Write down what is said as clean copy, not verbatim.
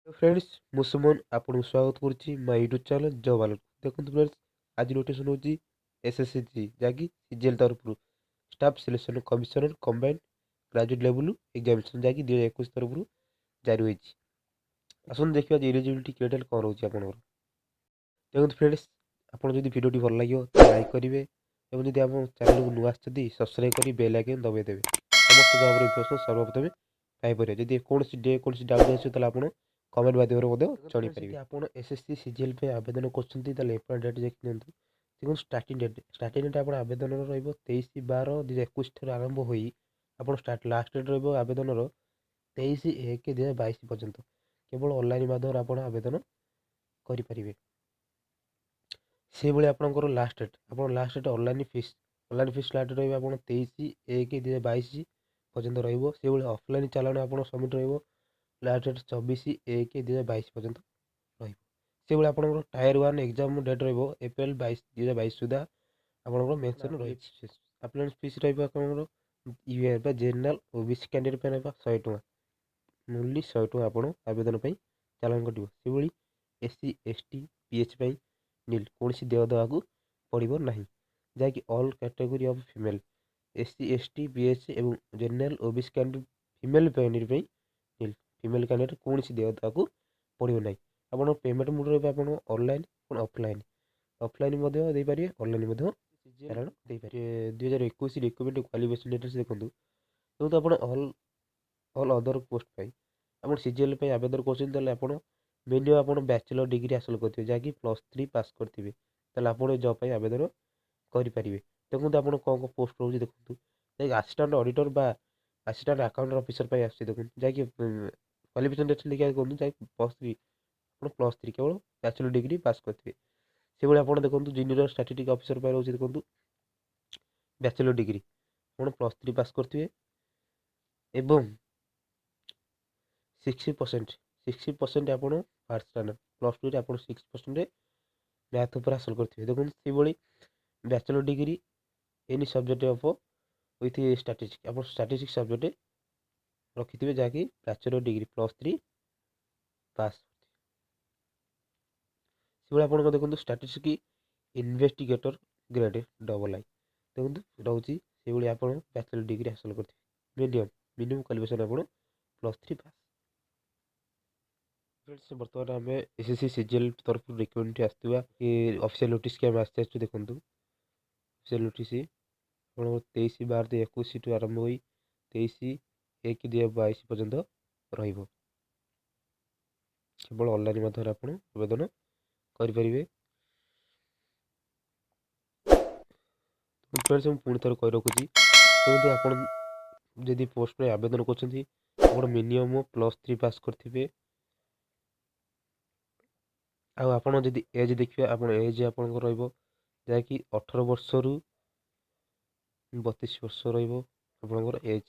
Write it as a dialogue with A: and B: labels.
A: Friends मुसुमन आपको स्वागत करुच्ची my YouTube channel job alert. देखो फ्रेंड्स आज नोटिफिकेशन होची एसएससी जाकि सीजीएल तरफ staff selection commissioner combined graduate level examination जाकि 2021 तरफ जारी होईची। आसन देखिए आज एलिजिबिलिटी क्राइटेरिया कौन होची आपनकर। देखो फ्रेंड्स आपन जदि वीडियोटी भल लागियो तो लाइक करिवे एवं जदि आप चैनल को नुआ आछथि सब्सक्राइब करी बेल आइकन दबाइ देबे। समस्त जॉब इन्फॉर्मेशन सर्वप्रथम पाई परिबे। जदि कोनोसी डाउट अछि तले आपन कमेंट माध्यम जणी पारे। आप एसएससी सीजीएल पे आवेदन कर एप्लाई डेट देखते देखो स्टार्टिंग डेट आप आवेदन रो 23/12/2021 आरंभ हो स्टार्ट लास्ट डेट रो आवेदन 23/1/2022 पर्यंत केवल ऑनलाइन माध्यम आप आवेदन करें। से भाई आपंकर last date online fees last date रहा 23/1/2022 पर्यंत रही। ऑफलाइन चालान आप सबमिट रही लास्ट डेट 24/1/2022 पर्यंत रही। आप टायर 1 एग्जाम डेट रहा April 22 सुधा आप मेंशन रही। अप्लाई फीस रहा जेनराल ओबीसी कैंडिडेट 100 टका ओनली 100 टका आप आवेदन चालान कटे। से भाई एससी एसटी पीएच नील कौन देय देवा पड़ो ना जहाँकि all category of female SC ST PH एवं general OBC candidate female candidate nil female candidate कौन देय देवा पड़ो ना। आप पेमेंट मोड रहा ऑनलाइन ऑफलाइन दे पारे ऑनलाइन चालान दे पारे। 2021 रिक्रूटमेंट क्वालिफिकेशन डिटेल्स देखो तो आप ऑल अदर पोस्ट आप सीजीएल आवेदन कर मिनिमम आप बैचलर डिग्री हासिल करते जहाँकि +3 पास करते आप जॉब आवेदन करेंगे। देखो आप कौन पोस्ट रोचे देखो असिस्टेंट ऑडिटर बा असिस्टेंट अकाउंट ऑफिसर देखो जहाँकि क्वालिफिकेशन डेट लिखा जहाँकि +3 केवल बैचलर डिग्री पास करते। से भाई आप देखो जूनियर स्टैटिस्टिक्स ऑफिसर रोचे देखो बैचलर डिग्री आप +3 पास करते एवं 60% आप फर्स्ट स्टैंडर्ड +2 आप 6% मैथ उपर हासिल करते। देखो से भाई bachelor degree any subject of with statistics आप स्टैटिस्टिक्स सब्जेक्ट रखी थे जहाँकि बैचलर डिग्री +3 पास। से भाई आप देखो स्टैटिस्टिक्स इन्वेस्टिगेटर ग्रेड डबल आई देखो रोचे से भाई आप बैचलर डिग्री हासिल करते मिनिमम क्वालिफिकेशन आप +3 पास। फ्रेंड्स बर्तमान आम एसएससी सीजीएल तरफ रिक्रूटमेंट आसवा कि ऑफिशियल नोटिस के आसते देखो ऑफिशियल नोटिस आप 23/12/2021 आरंभ हो 23/1/2022 पर्यंत केवल ऑनलाइन माध्यम आप आवेदन करेंगे। फ्रेंड्स मुझे पुणी थर कही रखुच्छी देखो आप जदि पोस्ट में आवेदन कर मिनिमम +3 पास करेंगे। आपड़ जदि एज देखिए आप एज आप जहाँकि 18 वर्ष रु 32 वर्ष रहा एज